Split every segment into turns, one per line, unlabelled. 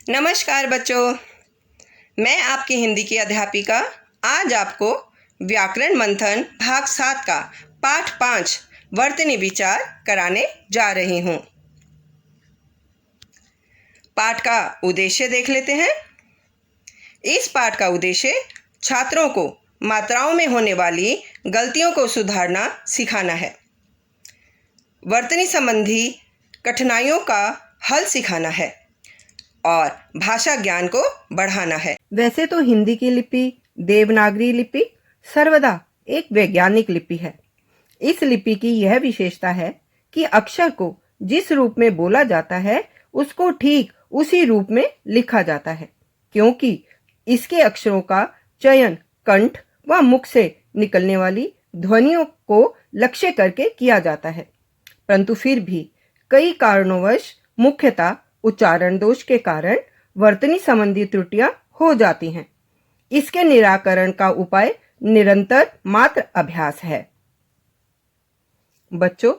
नमस्कार बच्चों, मैं आपकी हिंदी की अध्यापिका आज आपको व्याकरण मंथन भाग 7 का पाठ 5 वर्तनी विचार कराने जा रही हूँ। पाठ का उद्देश्य देख लेते हैं। इस पाठ का उद्देश्य छात्रों को मात्राओं में होने वाली गलतियों को सुधारना सिखाना है, वर्तनी संबंधी कठिनाइयों का हल सिखाना है और भाषा ज्ञान को बढ़ाना है।
वैसे तो हिंदी की लिपि देवनागरी लिपि सर्वदा एक वैज्ञानिक लिपि है। इस लिपि की यह विशेषता है कि अक्षर को जिस रूप में बोला जाता है उसको ठीक उसी रूप में लिखा जाता है, क्योंकि इसके अक्षरों का चयन कंठ व मुख से निकलने वाली ध्वनियों को लक्ष्य करके किया जाता है। परंतु फिर भी कई कारणोंवश मुख्यतः उच्चारण दोष के कारण वर्तनी संबंधी त्रुटियां हो जाती हैं। इसके निराकरण का उपाय निरंतर मात्र अभ्यास है। बच्चों,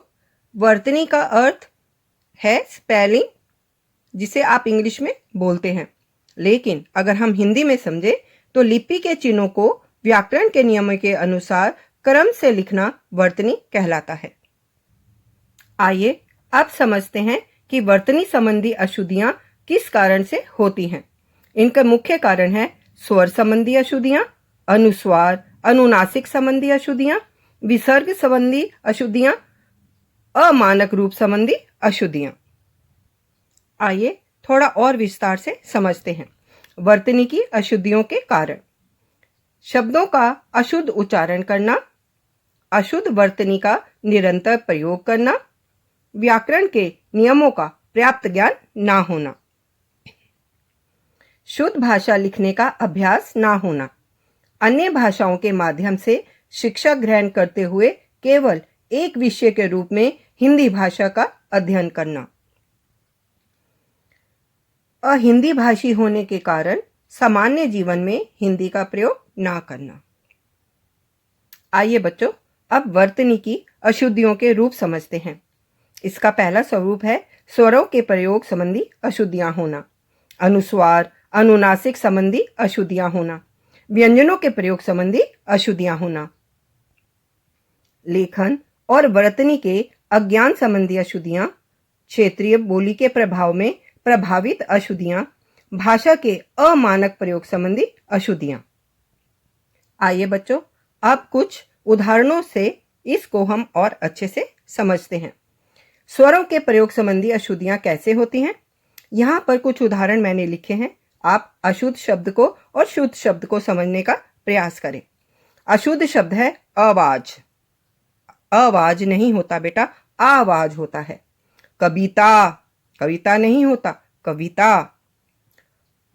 वर्तनी का अर्थ है स्पेलिंग, जिसे आप इंग्लिश में बोलते हैं, लेकिन अगर हम हिंदी में समझे तो लिपि के चिन्हों को व्याकरण के नियमों के अनुसार क्रम से लिखना वर्तनी कहलाता है। आइए अब समझते हैं कि वर्तनी संबंधी अशुद्धियां किस कारण से होती हैं। इनका मुख्य कारण है स्वर संबंधी अशुद्धियां, अनुस्वार अनुनासिक संबंधी अशुद्धियां, विसर्ग संबंधी अशुद्धियां, अमानक रूप संबंधी अशुद्धियां। आइए थोड़ा और विस्तार से समझते हैं वर्तनी की अशुद्धियों के कारण। शब्दों का अशुद्ध उच्चारण करना, अशुद्ध वर्तनी का निरंतर प्रयोग करना, व्याकरण के नियमों का पर्याप्त ज्ञान ना होना, शुद्ध भाषा लिखने का अभ्यास ना होना, अन्य भाषाओं के माध्यम से शिक्षा ग्रहण करते हुए केवल एक विषय के रूप में हिंदी भाषा का अध्ययन करना, अहिंदी भाषी होने के कारण सामान्य जीवन में हिंदी का प्रयोग ना करना। आइए बच्चों, अब वर्तनी की अशुद्धियों के रूप समझते हैं। इसका पहला स्वरूप है स्वरों के प्रयोग संबंधी अशुद्धियां होना, अनुस्वार अनुनासिक संबंधी अशुद्धियां होना, व्यंजनों के प्रयोग संबंधी अशुद्धियां होना, लेखन और वर्तनी के अज्ञान संबंधी अशुद्धियां, क्षेत्रीय बोली के प्रभाव में प्रभावित अशुद्धियां, भाषा के अमानक प्रयोग संबंधी अशुद्धियां। आइए बच्चों, अब कुछ उदाहरणों से इसको हम और अच्छे से समझते हैं। स्वरों के प्रयोग संबंधी अशुद्धियां कैसे होती हैं, यहाँ पर कुछ उदाहरण मैंने लिखे हैं। आप अशुद्ध शब्द को और शुद्ध शब्द को समझने का प्रयास करें। अशुद्ध शब्द है आवाज। आवाज नहीं होता बेटा, आवाज होता है। कविता, कविता नहीं होता, कविता।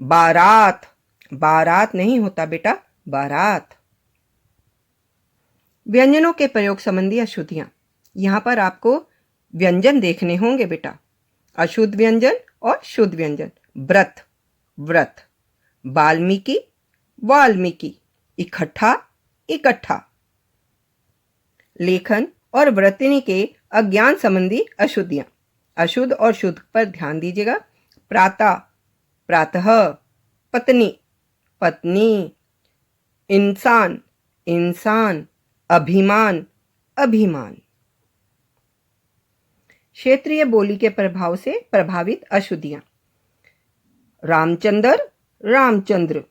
बारात, बारात नहीं होता बेटा, बारात। व्यंजनों के प्रयोग संबंधी अशुद्धियां, यहाँ पर आपको व्यंजन देखने होंगे बेटा, अशुद्ध व्यंजन और शुद्ध व्यंजन। व्रत, व्रत। वाल्मीकि, वाल्मीकि। इकट्ठा, इकट्ठा। लेखन और वर्तनी के अज्ञान संबंधी अशुद्धियां, अशुद्ध और शुद्ध पर ध्यान दीजिएगा। प्रातः, प्रातः। पत्नी, पत्नी। इंसान, इंसान। अभिमान, अभिमान। क्षेत्रीय बोली के प्रभाव से प्रभावित अशुद्धियां, रामचंद्र, रामचंद्र।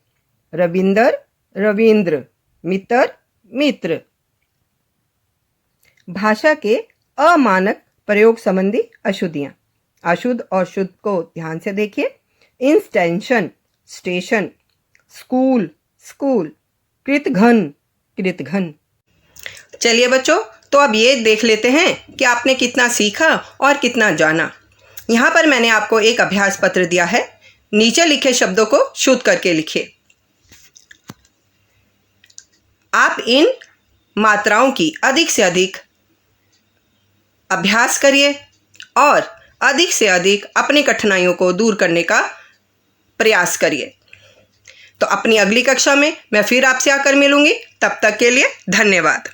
रविंदर, रविंद्र। मित्र, मित्र। भाषा के अमानक प्रयोग संबंधी अशुद्धियां, अशुद्ध और शुद्ध को ध्यान से देखिए। इंस्टेंशन, स्टेशन। School, school. कृतघ्न, कृतघ्न।
चलिए बच्चों, तो अब ये देख लेते हैं कि आपने कितना सीखा और कितना जाना। यहाँ पर मैंने आपको एक अभ्यास पत्र दिया है। नीचे लिखे शब्दों को शुद्ध करके लिखिए। आप इन मात्राओं की अधिक से अधिक अभ्यास करिए और अधिक से अधिक अपनी कठिनाइयों को दूर करने का प्रयास करिए। तो अपनी अगली कक्षा में मैं फिर आपसे आकर मिलूंगी। तब तक के लिए धन्यवाद।